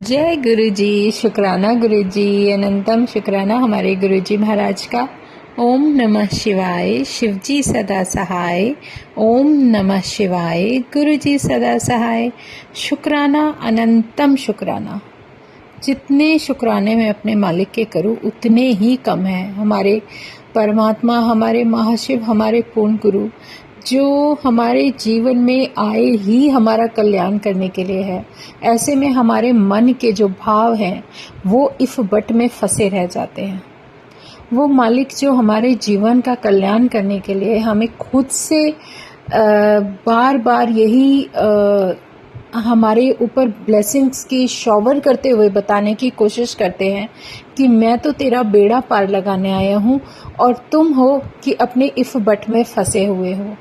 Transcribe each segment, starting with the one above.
जय गुरु जी। शुक्राना गुरु जी, अनंतम शुक्राना हमारे गुरु जी महाराज का। ओम नमः शिवाय। शिव जी सदा सहाय। ओम नमः शिवाय। गुरु जी सदा सहाय। शुक्राना, अनंतम शुक्राना। जितने शुक्राने मैं अपने मालिक के करूं उतने ही कम हैं। हमारे परमात्मा, हमारे महाशिव, हमारे पूर्ण गुरु जो हमारे जीवन में आए ही हमारा कल्याण करने के लिए है। ऐसे में हमारे मन के जो भाव हैं वो इफ बट में फंसे रह जाते हैं। वो मालिक जो हमारे जीवन का कल्याण करने के लिए हमें खुद से बार बार यही हमारे ऊपर ब्लेसिंग्स की शॉवर करते हुए बताने की कोशिश करते हैं कि मैं तो तेरा बेड़ा पार लगाने आया हूँ और तुम हो कि अपने इफ बट में फंसे हुए हो।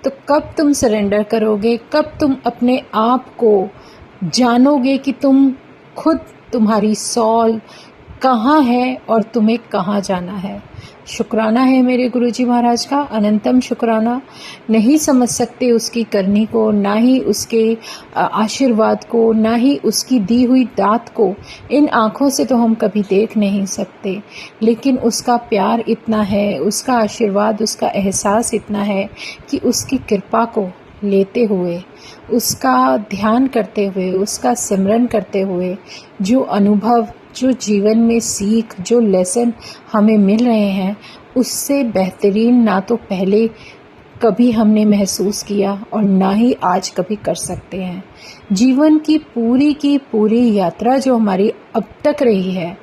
तो कब तुम सरेंडर करोगे, कब तुम अपने आप को जानोगे कि तुम खुद, तुम्हारी सॉल कहाँ है और तुम्हें कहाँ जाना है। शुक्राना है मेरे गुरुजी महाराज का, अनंतम शुक्राना। नहीं समझ सकते उसकी करनी को, ना ही उसके आशीर्वाद को, ना ही उसकी दी हुई दात को। इन आँखों से तो हम कभी देख नहीं सकते, लेकिन उसका प्यार इतना है, उसका आशीर्वाद, उसका एहसास इतना है कि उसकी कृपा को लेते हुए, उसका ध्यान करते हुए, उसका सिमरन करते हुए जो अनुभव, जो जीवन में सीख, जो लेसन हमें मिल रहे हैं, उससे बेहतरीन ना तो पहले कभी हमने महसूस किया और ना ही आज कभी कर सकते हैं। जीवन की पूरी यात्रा जो हमारी अब तक रही है,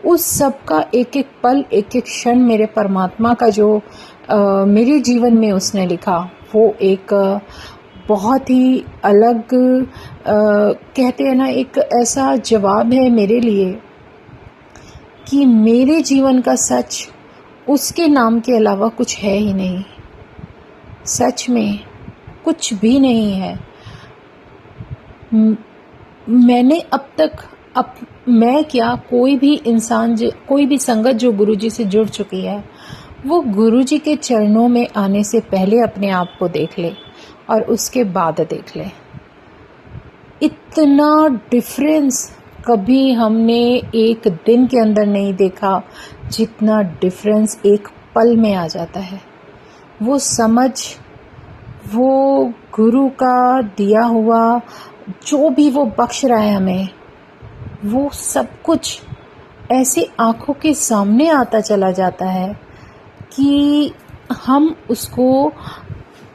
उस सब का एक एक पल, एक एक क्षण मेरे परमात्मा का जो मेरे जीवन में उसने लिखा, वो एक बहुत ही अलग कहते हैं ना, एक ऐसा जवाब है मेरे लिए कि मेरे जीवन का सच उसके नाम के अलावा कुछ है ही नहीं। सच में कुछ भी नहीं है। मैंने अब तक मैं क्या, कोई भी इंसान, कोई भी संगत जो गुरुजी से जुड़ चुकी है, वो गुरुजी के चरणों में आने से पहले अपने आप को देख ले और उसके बाद देख ले। इतना डिफरेंस कभी हमने एक दिन के अंदर नहीं देखा जितना डिफरेंस एक पल में आ जाता है। वो समझ, वो गुरु का दिया हुआ जो भी वो बख्श रहा है हमें, वो सब कुछ ऐसे आँखों के सामने आता चला जाता है कि हम उसको,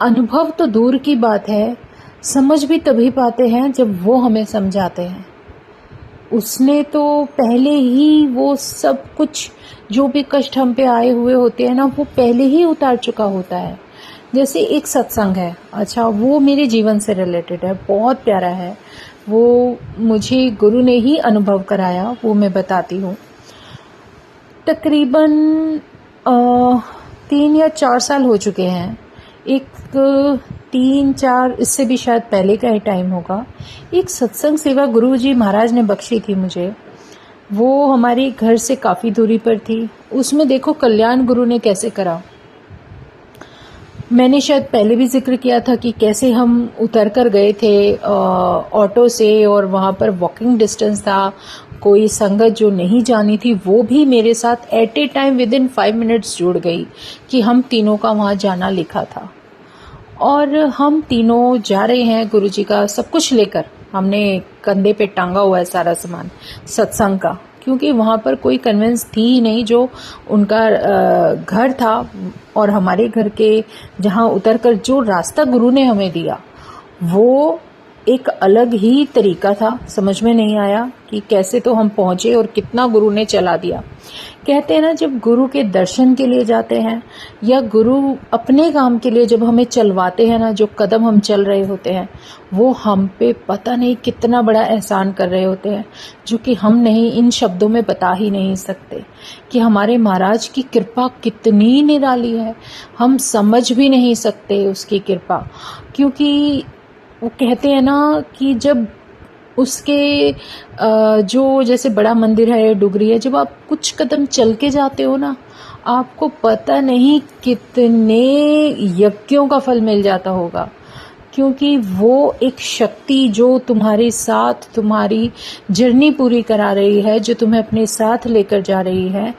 अनुभव तो दूर की बात है, समझ भी तभी पाते हैं जब वो हमें समझाते हैं। उसने तो पहले ही वो सब कुछ, जो भी कष्ट हम पे आए हुए होते हैं ना, वो पहले ही उतार चुका होता है। जैसे एक सत्संग है, अच्छा वो मेरे जीवन से रिलेटेड है, बहुत प्यारा है। वो मुझे गुरु ने ही अनुभव कराया, वो मैं बताती हूँ। तकरीबन 3 या 4 साल हो चुके हैं। एक 3-4, इससे भी शायद पहले का ही टाइम होगा। एक सत्संग सेवा गुरु जी महाराज ने बख्शी थी मुझे। वो हमारे घर से काफ़ी दूरी पर थी। उसमें देखो कल्याण गुरु ने कैसे करा। मैंने शायद पहले भी जिक्र किया था कि कैसे हम उतर कर गए थे ऑटो से, और वहाँ पर वॉकिंग डिस्टेंस था। कोई संगत जो नहीं जानी थी वो भी मेरे साथ at a time within 5 minutes जुड़ गई कि हम तीनों का वहाँ जाना लिखा था। और हम तीनों जा रहे हैं गुरुजी का सब कुछ लेकर। हमने कंधे पे टांगा हुआ है सारा सामान सत्संग का, क्योंकि वहाँ पर कोई कन्वेंस थी ही नहीं। जो उनका घर था और हमारे घर के जहाँ उतरकर जो रास्ता गुरु ने हमें दिया, वो एक अलग ही तरीका था। समझ में नहीं आया कि कैसे तो हम पहुँचे और कितना गुरु ने चला दिया। कहते हैं ना, जब गुरु के दर्शन के लिए जाते हैं या गुरु अपने काम के लिए जब हमें चलवाते हैं ना, जो कदम हम चल रहे होते हैं, वो हम पे पता नहीं कितना बड़ा एहसान कर रहे होते हैं, जो कि हम नहीं, इन शब्दों में बता ही नहीं सकते कि हमारे महाराज की कृपा कितनी निराली है। हम समझ भी नहीं सकते उसकी कृपा, क्योंकि वो कहते हैं ना कि जब उसके जो जैसे बड़ा मंदिर है, डुगरी है, जब आप कुछ कदम चल के जाते हो ना, आपको पता नहीं कितने यज्ञों का फल मिल जाता होगा, क्योंकि वो एक शक्ति जो तुम्हारे साथ तुम्हारी जर्नी पूरी करा रही है, जो तुम्हें अपने साथ लेकर जा रही है।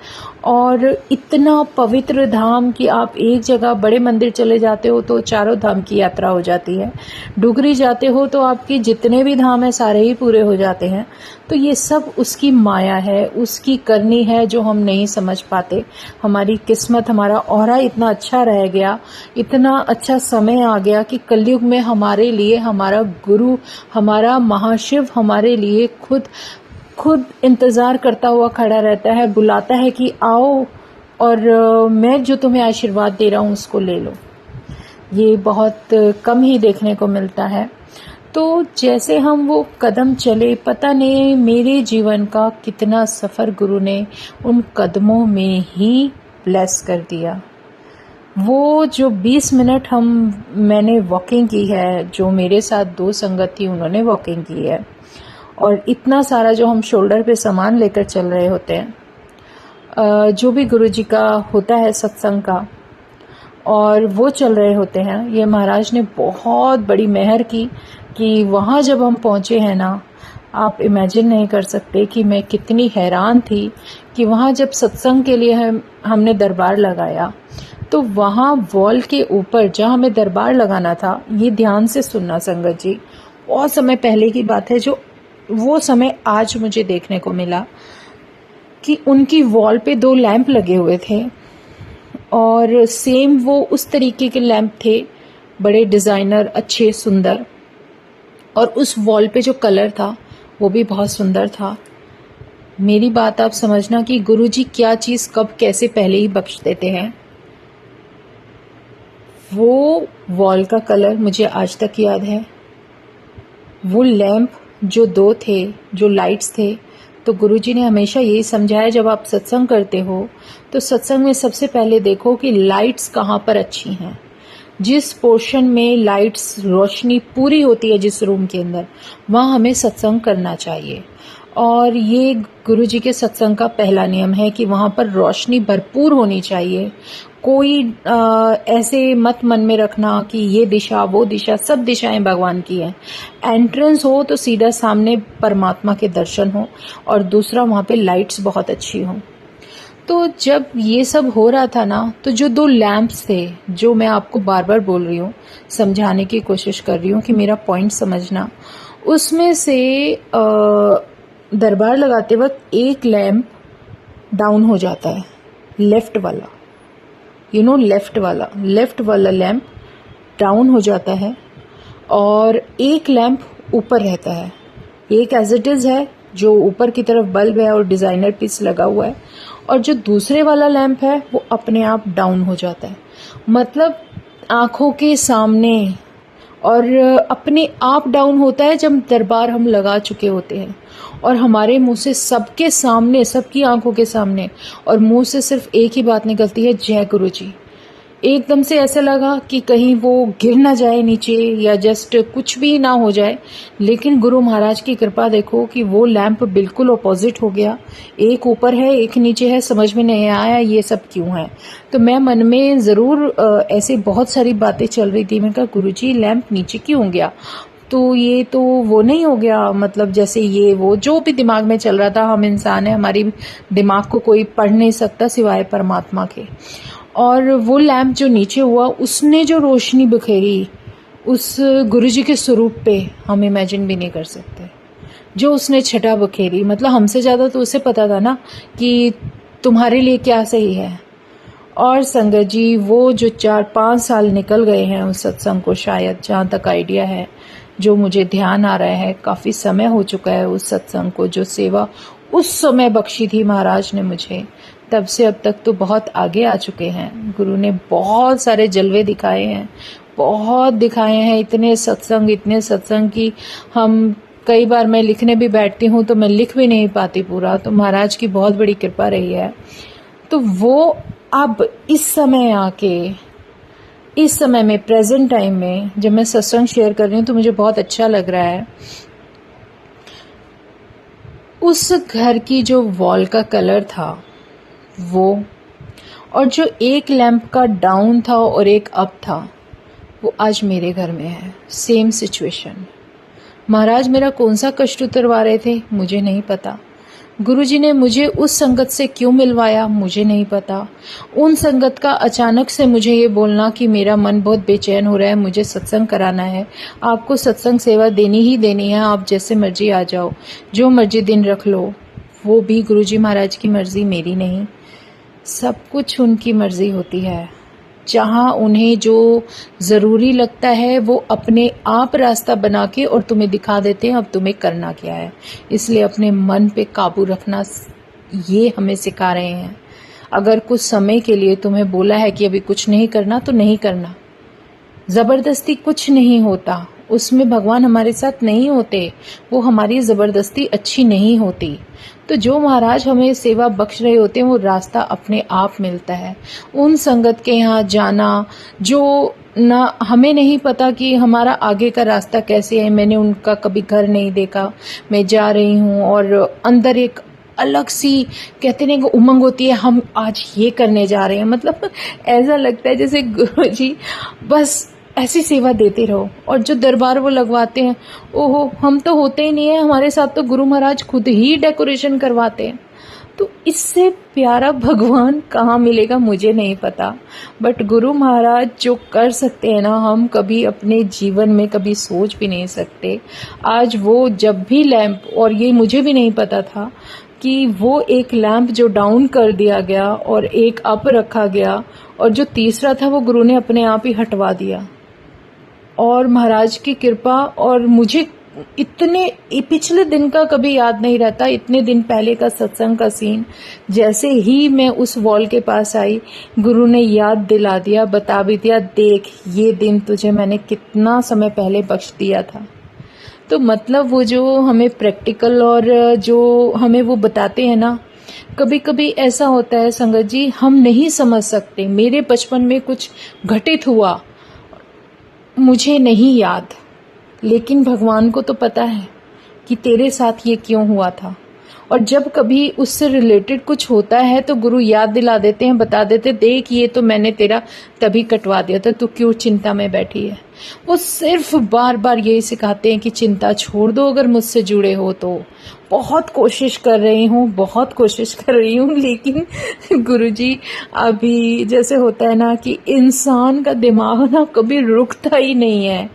और इतना पवित्र धाम कि आप एक जगह बड़े मंदिर चले जाते हो तो चारों धाम की यात्रा हो जाती है, डुगरी जाते हो तो आपके जितने भी धाम है सारे ही पूरे हो जाते हैं। तो ये सब उसकी माया है, उसकी करनी है जो हम नहीं समझ पाते। हमारी किस्मत, हमारा औरा इतना अच्छा रह गया, इतना अच्छा समय आ गया कि कलयुग में हमारे लिए हमारा गुरु, हमारा महाशिव हमारे लिए खुद इंतजार करता हुआ खड़ा रहता है, बुलाता है कि आओ और मैं जो तुम्हें आशीर्वाद दे रहा हूँ उसको ले लो। ये बहुत कम ही देखने को मिलता है। तो जैसे हम वो कदम चले, पता नहीं मेरे जीवन का कितना सफ़र गुरु ने उन कदमों में ही ब्लेस कर दिया। वो जो 20 मिनट मैंने वॉकिंग की है, जो मेरे साथ 2 संगत थी उन्होंने वॉकिंग की है, और इतना सारा जो हम शोल्डर पे सामान लेकर चल रहे होते हैं, जो भी गुरुजी का होता है सत्संग का, और वो चल रहे होते हैं। ये महाराज ने बहुत बड़ी मेहर की कि वहाँ जब हम पहुँचे हैं ना, आप इमेजिन नहीं कर सकते कि मैं कितनी हैरान थी कि वहाँ जब सत्संग के लिए हमने दरबार लगाया तो वहाँ वॉल के ऊपर जहाँ हमें दरबार लगाना था, ये ध्यान से सुनना संगत जी, बहुत समय पहले की बात है, जो वो समय आज मुझे देखने को मिला कि उनकी वॉल पे 2 लैंप लगे हुए थे, और सेम वो उस तरीके के लैंप थे, बड़े डिज़ाइनर, अच्छे, सुंदर। और उस वॉल पे जो कलर था वो भी बहुत सुंदर था। मेरी बात आप समझना कि गुरुजी क्या चीज़ कब कैसे पहले ही बख्श देते हैं। वो वॉल का कलर मुझे आज तक याद है। वो लैंप जो 2 थे, जो लाइट्स थे, तो गुरुजी ने हमेशा यही समझाया, जब आप सत्संग करते हो तो सत्संग में सबसे पहले देखो कि लाइट्स कहाँ पर अच्छी हैं। जिस पोर्शन में लाइट्स, रोशनी पूरी होती है जिस रूम के अंदर, वहाँ हमें सत्संग करना चाहिए। और ये गुरुजी के सत्संग का पहला नियम है कि वहाँ पर रोशनी भरपूर होनी चाहिए। कोई ऐसे मत मन में रखना कि ये दिशा वो दिशा, सब दिशाएं भगवान की हैं। एंट्रेंस हो तो सीधा सामने परमात्मा के दर्शन हो, और दूसरा वहाँ पे लाइट्स बहुत अच्छी हो। तो जब ये सब हो रहा था ना, तो जो 2 लैंप्स थे, जो मैं आपको बार बार बोल रही हूँ, समझाने की कोशिश कर रही हूँ कि मेरा पॉइंट समझना, उसमें से दरबार लगाते वक्त एक लैंप डाउन हो जाता है, लेफ्ट वाला, लेफ्ट वाला लैंप डाउन हो जाता है, और एक लैंप ऊपर रहता है। एक एज इट इज है, जो ऊपर की तरफ बल्ब है और डिजाइनर पीस लगा हुआ है, और जो दूसरे वाला लैंप है वो अपने आप डाउन हो जाता है। मतलब आंखों के सामने, और अपने आप डाउन होता है जब दरबार हम लगा चुके होते हैं, और हमारे मुंह से सबके सामने, सबकी आंखों के सामने, और मुंह से सिर्फ एक ही बात निकलती है, जय गुरु जी। एकदम से ऐसा लगा कि कहीं वो गिर ना जाए नीचे, या जस्ट कुछ भी ना हो जाए। लेकिन गुरु महाराज की कृपा देखो कि वो लैंप बिल्कुल अपोजिट हो गया, एक ऊपर है एक नीचे है। समझ में नहीं आया ये सब क्यों है। तो मैं मन में ज़रूर ऐसे बहुत सारी बातें चल रही थी। मैंने कहा गुरुजी लैंप नीचे क्यों हो गया, तो ये तो वो नहीं हो गया, मतलब जैसे ये वो जो भी दिमाग में चल रहा था। हम इंसान है, हमारी दिमाग को कोई पढ़ नहीं सकता सिवाय परमात्मा के। और वो लैंप जो नीचे हुआ, उसने जो रोशनी बिखेरी उस गुरुजी के स्वरूप पे, हम इमेजिन भी नहीं कर सकते। जो उसने छटा बिखेरी, मतलब हमसे ज़्यादा तो उसे पता था ना कि तुम्हारे लिए क्या सही है। और संगत जी, वो जो 4-5 साल निकल गए हैं उस सत्संग को, शायद जहाँ तक आइडिया है, जो मुझे ध्यान आ रहा है, काफ़ी समय हो चुका है उस सत्संग को। जो सेवा उस समय बख्शी थी महाराज ने मुझे, तब से अब तक तो बहुत आगे आ चुके हैं। गुरु ने बहुत सारे जलवे दिखाए हैं, बहुत दिखाए हैं। इतने सत्संग की हम कई बार, मैं लिखने भी बैठती हूँ तो मैं लिख भी नहीं पाती पूरा। तो महाराज की बहुत बड़ी कृपा रही है। तो वो अब इस समय आके, इस समय में, प्रेजेंट टाइम में जब मैं सत्संग शेयर कर रही हूँ तो मुझे बहुत अच्छा लग रहा है। उस घर की जो वॉल का कलर था वो, और जो एक लैंप का डाउन था और एक अप था, वो आज मेरे घर में है। Same situation. महाराज मेरा कौन सा कष्ट उतरवा रहे थे, मुझे नहीं पता। गुरुजी ने मुझे उस संगत से क्यों मिलवाया, मुझे नहीं पता। उन संगत का अचानक से मुझे ये बोलना कि मेरा मन बहुत बेचैन हो रहा है, मुझे सत्संग कराना है, आपको सत्संग सेवा देनी ही देनी है, आप जैसे मर्जी आ जाओ, जो मर्जी दिन रख लो। वो भी गुरुजी महाराज की मर्जी, मेरी नहीं। सब कुछ उनकी मर्जी होती है। जहाँ उन्हें जो ज़रूरी लगता है वो अपने आप रास्ता बना के और तुम्हें दिखा देते हैं अब तुम्हें करना क्या है। इसलिए अपने मन पे काबू रखना ये हमें सिखा रहे हैं। अगर कुछ समय के लिए तुम्हें बोला है कि अभी कुछ नहीं करना तो नहीं करना। ज़बरदस्ती कुछ नहीं होता, उसमें भगवान हमारे साथ नहीं होते, वो हमारी ज़बरदस्ती अच्छी नहीं होती। तो जो महाराज हमें सेवा बख्श रहे होते हैं वो रास्ता अपने आप मिलता है। उन संगत के यहाँ जाना जो ना हमें नहीं पता कि हमारा आगे का रास्ता कैसे है। मैंने उनका कभी घर नहीं देखा, मैं जा रही हूँ और अंदर एक अलग सी कहते नहीं उमंग होती है, हम आज ये करने जा रहे हैं। मतलब ऐसा लगता है जैसे गुरुजी बस ऐसी सेवा देते रहो। और जो दरबार वो लगवाते हैं, ओहो हम तो होते ही नहीं है, हमारे साथ तो गुरु महाराज खुद ही डेकोरेशन करवाते हैं। तो इससे प्यारा भगवान कहाँ मिलेगा मुझे नहीं पता। बट गुरु महाराज जो कर सकते हैं ना, हम कभी अपने जीवन में कभी सोच भी नहीं सकते। आज वो जब भी लैंप, और ये मुझे भी नहीं पता था कि वो एक लैंप जो डाउन कर दिया गया और एक अप रखा गया और जो तीसरा था वो गुरु ने अपने आप ही हटवा दिया। और महाराज की कृपा, और मुझे इतने पिछले दिन का कभी याद नहीं रहता, इतने दिन पहले का सत्संग का सीन। जैसे ही मैं उस वॉल के पास आई, गुरु ने याद दिला दिया, बता भी दिया, देख ये दिन तुझे मैंने कितना समय पहले बख्श दिया था। तो मतलब वो जो हमें प्रैक्टिकल और जो हमें वो बताते हैं ना, कभी कभी ऐसा होता है संगत जी, हम नहीं समझ सकते। मेरे बचपन में कुछ घटित हुआ, मुझे नहीं याद, लेकिन भगवान को तो पता है कि तेरे साथ ये क्यों हुआ था। और जब कभी उससे रिलेटेड कुछ होता है तो गुरु याद दिला देते हैं, बता देते, देख ये तो मैंने तेरा तभी कटवा दिया था, तू क्यों चिंता में बैठी है। वो सिर्फ बार बार यही सिखाते हैं कि चिंता छोड़ दो अगर मुझसे जुड़े हो तो। बहुत कोशिश कर रही हूँ, बहुत कोशिश कर रही हूँ, लेकिन गुरुजी अभी जैसे होता है ना कि इंसान का दिमाग ना कभी रुकता ही नहीं है।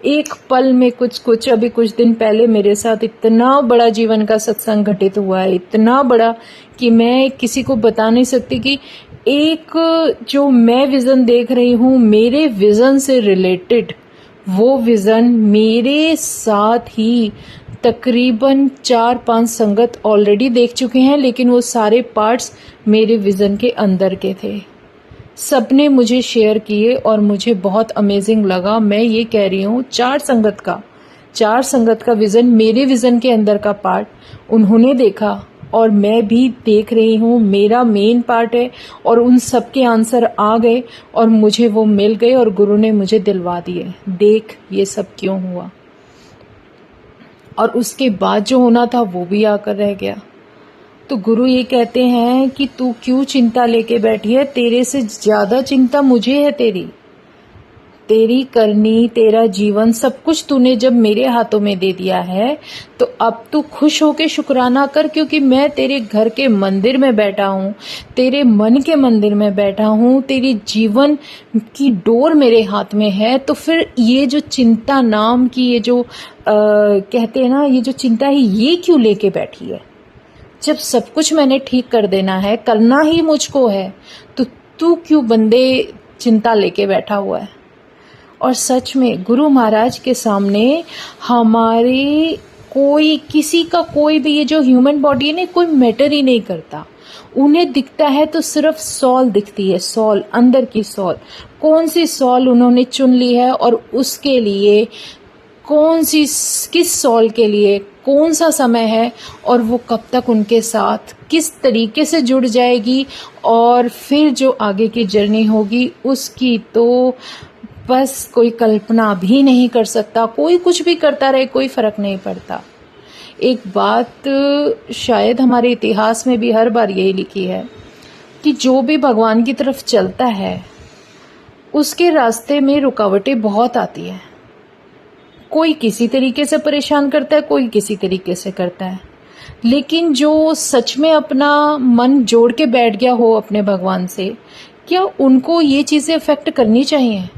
एक पल में कुछ अभी कुछ दिन पहले मेरे साथ इतना बड़ा जीवन का सत्संग घटित हुआ है, इतना बड़ा कि मैं किसी को बता नहीं सकती कि एक जो मैं विजन देख रही हूँ, मेरे विजन से रिलेटेड वो विजन मेरे साथ ही तकरीबन 4-5 संगत ऑलरेडी देख चुके हैं, लेकिन वो सारे पार्ट्स मेरे विजन के अंदर के थे। सबने मुझे शेयर किए और मुझे बहुत अमेजिंग लगा। मैं ये कह रही हूँ 4 संगत का विजन, मेरे विजन के अंदर का पार्ट उन्होंने देखा और मैं भी देख रही हूँ, मेरा मेन पार्ट है। और उन सब के आंसर आ गए और मुझे वो मिल गए और गुरु ने मुझे दिलवा दिए, देख ये सब क्यों हुआ। और उसके बाद जो होना था वो भी आकर रह गया। तो गुरु ये कहते हैं कि तू क्यों चिंता लेके बैठी है, तेरे से ज्यादा चिंता मुझे है। तेरी करनी, तेरा जीवन, सब कुछ तूने जब मेरे हाथों में दे दिया है तो अब तू खुश होके शुक्राना कर, क्योंकि मैं तेरे घर के मंदिर में बैठा हूँ, तेरे मन के मंदिर में बैठा हूँ, तेरी जीवन की डोर मेरे हाथ में है। तो फिर ये जो चिंता नाम की ये जो कहते हैं ना, ये जो चिंता है ये क्यों लेके बैठी है। जब सब कुछ मैंने ठीक कर देना है, करना ही मुझको है, तो तू क्यों बंदे चिंता लेके बैठा हुआ है। और सच में गुरु महाराज के सामने हमारे कोई किसी का कोई भी ये जो ह्यूमन बॉडी है ना, कोई मैटर ही नहीं करता। उन्हें दिखता है तो सिर्फ सॉल दिखती है, सॉल, अंदर की सॉल। कौन सी सॉल उन्होंने चुन ली है और उसके लिए किस सॉल के लिए कौन सा समय है और वो कब तक उनके साथ किस तरीके से जुड़ जाएगी, और फिर जो आगे की जर्नी होगी उसकी तो बस कोई कल्पना भी नहीं कर सकता। कोई कुछ भी करता रहे, कोई फर्क नहीं पड़ता। एक बात शायद हमारे इतिहास में भी हर बार यही लिखी है कि जो भी भगवान की तरफ चलता है उसके रास्ते में रुकावटें बहुत आती है। कोई किसी तरीके से परेशान करता है, कोई किसी तरीके से करता है, लेकिन जो सच में अपना मन जोड़ के बैठ गया हो अपने भगवान से, क्या उनको ये चीज़ें अफेक्ट करनी चाहिए?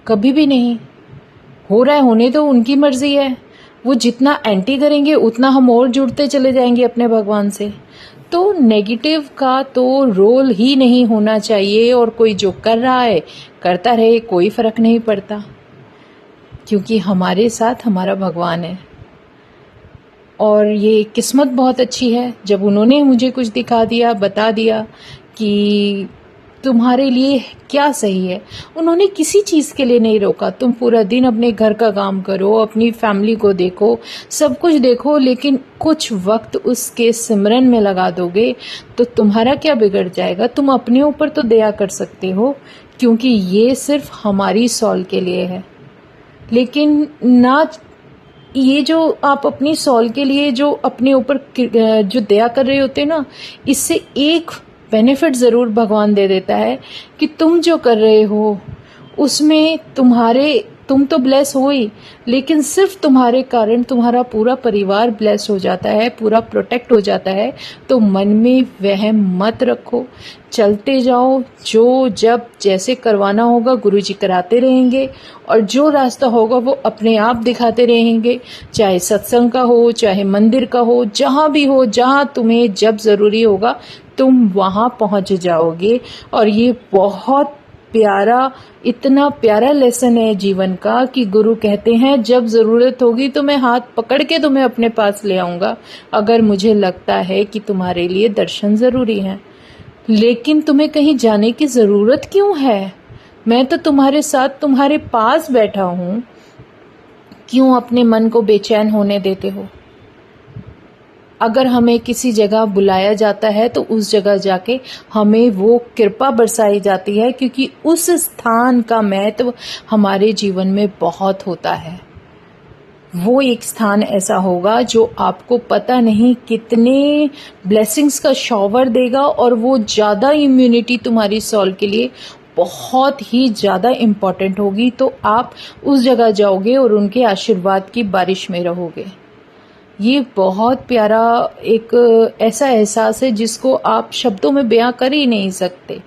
कभी भी नहीं। हो रहा है होने तो उनकी मर्जी है। वो जितना एंटी करेंगे उतना हम और जुड़ते चले जाएंगे अपने भगवान से। तो नेगेटिव का तो रोल ही नहीं होना चाहिए, और कोई जो कर रहा है करता रहे, कोई फर्क नहीं पड़ता, क्योंकि हमारे साथ हमारा भगवान है। और ये किस्मत बहुत अच्छी है जब उन्होंने मुझे कुछ दिखा दिया, बता दिया कि तुम्हारे लिए क्या सही है। उन्होंने किसी चीज़ के लिए नहीं रोका। तुम पूरा दिन अपने घर का काम करो, अपनी फैमिली को देखो, सब कुछ देखो, लेकिन कुछ वक्त उसके सिमरन में लगा दोगे तो तुम्हारा क्या बिगड़ जाएगा। तुम अपने ऊपर तो दया कर सकते हो, क्योंकि ये सिर्फ हमारी सॉल के लिए है। लेकिन ना, ये जो आप अपनी सॉल के लिए जो अपने ऊपर जो दया कर रहे होते हैं ना, इससे एक बेनिफिट ज़रूर भगवान दे देता है कि तुम जो कर रहे हो उसमें तुम तो ब्लेस हो ही, लेकिन सिर्फ तुम्हारे कारण तुम्हारा पूरा परिवार ब्लेस हो जाता है, पूरा प्रोटेक्ट हो जाता है। तो मन में वहम मत रखो, चलते जाओ। जो जब जैसे करवाना होगा गुरुजी कराते रहेंगे, और जो रास्ता होगा वो अपने आप दिखाते रहेंगे, चाहे सत्संग का हो, चाहे मंदिर का हो, जहाँ भी हो, जहाँ तुम्हें जब ज़रूरी होगा तुम वहाँ पहुँच जाओगे। और ये बहुत प्यारा, इतना प्यारा लेसन है जीवन का कि गुरु कहते हैं जब ज़रूरत होगी तो मैं हाथ पकड़ के तुम्हें अपने पास ले आऊँगा, अगर मुझे लगता है कि तुम्हारे लिए दर्शन ज़रूरी है। लेकिन तुम्हें कहीं जाने की ज़रूरत क्यों है? मैं तो तुम्हारे साथ तुम्हारे पास बैठा हूँ, क्यों अपने मन को बेचैन होने देते हो? अगर हमें किसी जगह बुलाया जाता है तो उस जगह जाके हमें वो कृपा बरसाई जाती है, क्योंकि उस स्थान का महत्व हमारे जीवन में बहुत होता है। वो एक स्थान ऐसा होगा जो आपको पता नहीं कितने ब्लेसिंग्स का शॉवर देगा, और वो ज़्यादा इम्यूनिटी तुम्हारी सॉल के लिए बहुत ही ज़्यादा इम्पॉर्टेंट होगी। तो आप उस जगह जाओगे और उनके आशीर्वाद की बारिश में रहोगे। ये बहुत प्यारा एक ऐसा एहसास है जिसको आप शब्दों में बयां कर ही नहीं सकते।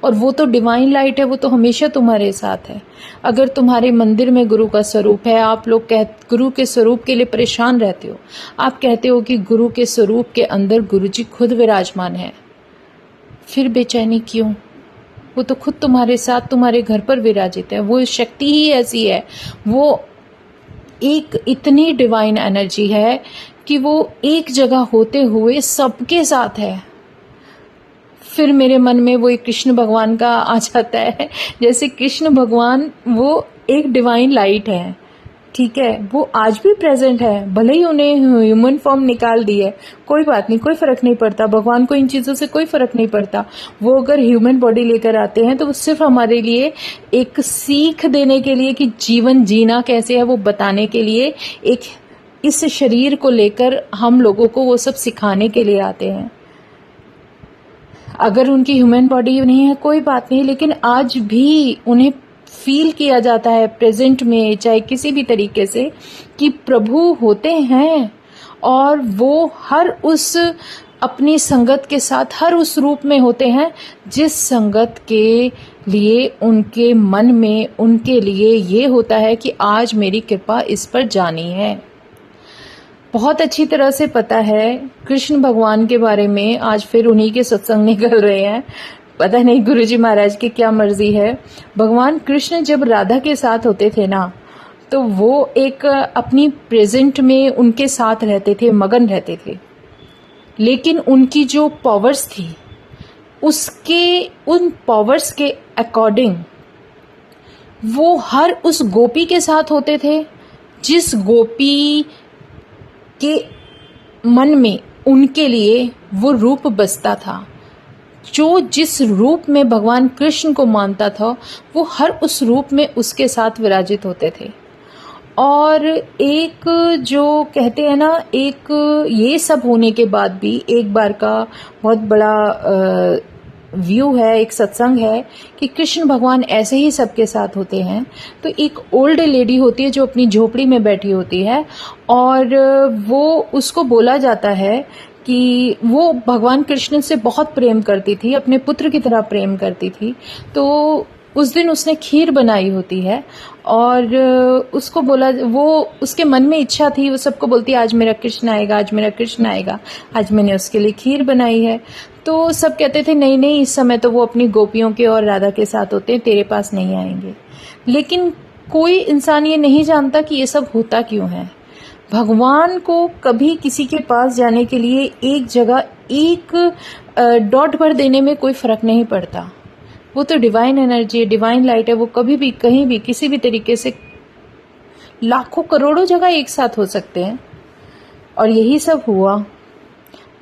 और वो तो डिवाइन लाइट है, वो तो हमेशा तुम्हारे साथ है। अगर तुम्हारे मंदिर में गुरु का स्वरूप है, आप लोग गुरु के स्वरूप के लिए परेशान रहते हो, आप कहते हो कि गुरु के स्वरूप के अंदर गुरुजी खुद विराजमान है, फिर बेचैनी क्यों? वो तो खुद तुम्हारे साथ तुम्हारे घर पर विराजित है। वो शक्ति ही ऐसी है, वो एक इतनी डिवाइन एनर्जी है कि वो एक जगह होते हुए सबके साथ है। फिर मेरे मन में वो एक कृष्ण भगवान का आ जाता है। जैसे कृष्ण भगवान वो एक डिवाइन लाइट है, ठीक है, वो आज भी प्रेजेंट है, भले ही उन्हें ह्यूमन फॉर्म निकाल दी है, कोई बात नहीं, कोई फर्क नहीं पड़ता। भगवान को इन चीज़ों से कोई फर्क नहीं पड़ता। वो अगर ह्यूमन बॉडी लेकर आते हैं तो वो सिर्फ हमारे लिए एक सीख देने के लिए कि जीवन जीना कैसे है वो बताने के लिए, एक इस शरीर को लेकर हम लोगों को वो सब सिखाने के लिए आते हैं। अगर उनकी ह्यूमन बॉडी नहीं है कोई बात नहीं, लेकिन आज भी उन्हें फील किया जाता है प्रेजेंट में, चाहे किसी भी तरीके से, कि प्रभु होते हैं। और वो हर उस अपनी संगत के साथ हर उस रूप में होते हैं जिस संगत के लिए उनके मन में उनके लिए ये होता है कि आज मेरी कृपा इस पर जानी है। बहुत अच्छी तरह से पता है कृष्ण भगवान के बारे में। आज फिर उन्हीं के सत्संग निकल रहे हैं, पता नहीं गुरुजी महाराज की क्या मर्जी है। भगवान कृष्ण जब राधा के साथ होते थे ना, तो वो एक अपनी प्रेजेंट में उनके साथ रहते थे, मगन रहते थे। लेकिन उनकी जो पावर्स थी उन पावर्स के अकॉर्डिंग वो हर उस गोपी के साथ होते थे जिस गोपी के मन में उनके लिए वो रूप बसता था। जो जिस रूप में भगवान कृष्ण को मानता था वो हर उस रूप में उसके साथ विराजित होते थे। और एक जो कहते हैं ना, एक ये सब होने के बाद भी एक बार का बहुत बड़ा व्यू है, एक सत्संग है कि कृष्ण भगवान ऐसे ही सबके साथ होते हैं। तो एक ओल्ड लेडी होती है जो अपनी झोपड़ी में बैठी होती है और वो उसको बोला जाता है कि वो भगवान कृष्ण से बहुत प्रेम करती थी, अपने पुत्र की तरह प्रेम करती थी। तो उस दिन उसने खीर बनाई होती है और उसको बोला, वो उसके मन में इच्छा थी, वो सबको बोलती है आज मेरा कृष्ण आएगा, आज मेरा कृष्ण आएगा, आज मैंने उसके लिए खीर बनाई है। तो सब कहते थे नहीं नहीं, इस समय तो वो अपनी गोपियों के और राधा के साथ होते हैं, तेरे पास नहीं आएंगे। लेकिन कोई इंसान ये नहीं जानता कि ये सब होता क्यों है। भगवान को कभी किसी के पास जाने के लिए एक जगह एक डॉट भर देने में कोई फर्क नहीं पड़ता। वो तो डिवाइन एनर्जी है, डिवाइन लाइट है। वो कभी भी कहीं भी किसी भी तरीके से लाखों करोड़ों जगह एक साथ हो सकते हैं। और यही सब हुआ।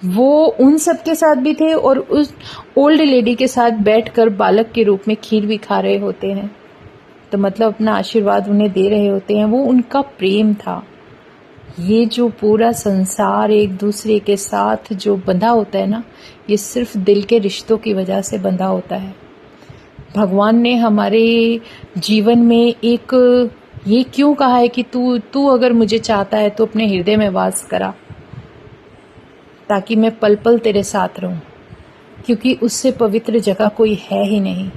वो उन सब के साथ भी थे और उस ओल्ड लेडी के साथ बैठकर बालक के रूप में खीर भी खा रहे होते हैं। तो मतलब अपना आशीर्वाद उन्हें दे रहे होते हैं। वो उनका प्रेम था। ये जो पूरा संसार एक दूसरे के साथ जो बंधा होता है ना, ये सिर्फ दिल के रिश्तों की वजह से बंधा होता है। भगवान ने हमारे जीवन में एक ये क्यों कहा है कि तू अगर मुझे चाहता है तो अपने हृदय में वास करा, ताकि मैं पल पल तेरे साथ रहूं, क्योंकि उससे पवित्र जगह कोई है ही नहीं।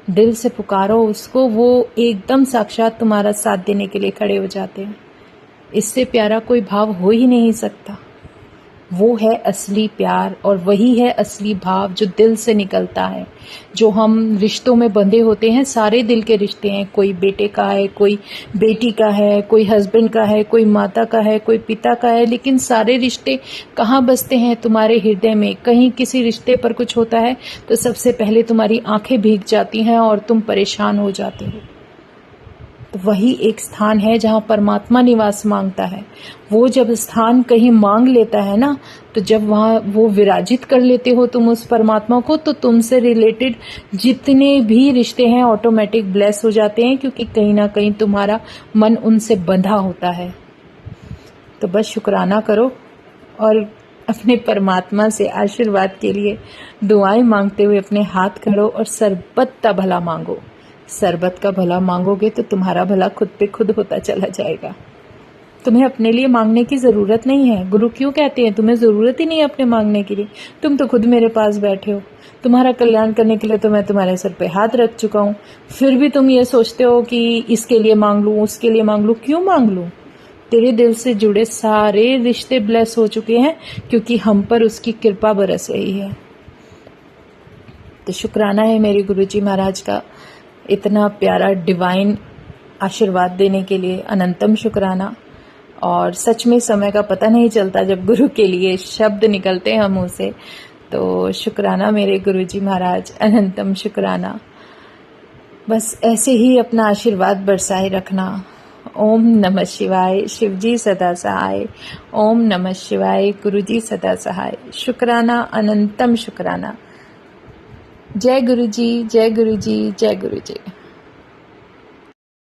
दिल से पुकारो उसको, वो एकदम साक्षात तुम्हारा साथ देने के लिए खड़े हो जाते हैं। इससे प्यारा कोई भाव हो ही नहीं सकता। वो है असली प्यार और वही है असली भाव जो दिल से निकलता है। जो हम रिश्तों में बंधे होते हैं, सारे दिल के रिश्ते हैं। कोई बेटे का है, कोई बेटी का है, कोई हस्बैंड का है, कोई माता का है, कोई पिता का है, लेकिन सारे रिश्ते कहाँ बसते हैं? तुम्हारे हृदय में। कहीं किसी रिश्ते पर कुछ होता है तो सबसे पहले तुम्हारी आंखें भीग जाती हैं और तुम परेशान हो जाते हो। तो वही एक स्थान है जहाँ परमात्मा निवास मांगता है। वो जब स्थान कहीं मांग लेता है ना, तो जब वहाँ वो विराजित कर लेते हो तुम उस परमात्मा को, तो तुमसे रिलेटेड जितने भी रिश्ते हैं ऑटोमेटिक ब्लेस हो जाते हैं, क्योंकि कहीं ना कहीं तुम्हारा मन उनसे बंधा होता है। तो बस शुक्राना करो और अपने परमात्मा से आशीर्वाद के लिए दुआएं मांगते हुए अपने हाथ करो और सरबत का भला मांगो। सरबत का भला मांगोगे तो तुम्हारा भला खुद पे खुद होता चला जाएगा। तुम्हें अपने लिए मांगने की जरूरत नहीं है। गुरु क्यों कहते हैं तुम्हें जरूरत ही नहीं है अपने मांगने के लिए, तुम तो खुद मेरे पास बैठे हो। तुम्हारा कल्याण करने के लिए तो मैं तुम्हारे सर पे हाथ रख चुका हूँ, फिर भी तुम ये सोचते हो कि इसके लिए मांग लूं, उसके लिए मांग लूं। क्यों मांग लूं? तेरे दिल से जुड़े सारे रिश्ते ब्लेस हो चुके हैं, क्योंकि हम पर उसकी कृपा बरस रही है। तो शुक्राना है मेरे गुरुजी महाराज का इतना प्यारा डिवाइन आशीर्वाद देने के लिए, अनंतम शुक्राना। और सच में समय का पता नहीं चलता जब गुरु के लिए शब्द निकलते हैं मुंह से। तो शुक्राना मेरे गुरुजी महाराज, अनंतम शुक्राना। बस ऐसे ही अपना आशीर्वाद बरसाए रखना। ओम नमः शिवाय। शिवजी सदा सहाय। ओम नमः शिवाय। गुरुजी सदा सहाय। शुक्राना, अनंतम शुक्राना। जय गुरुजी, जय गुरुजी, जय गुरुजी।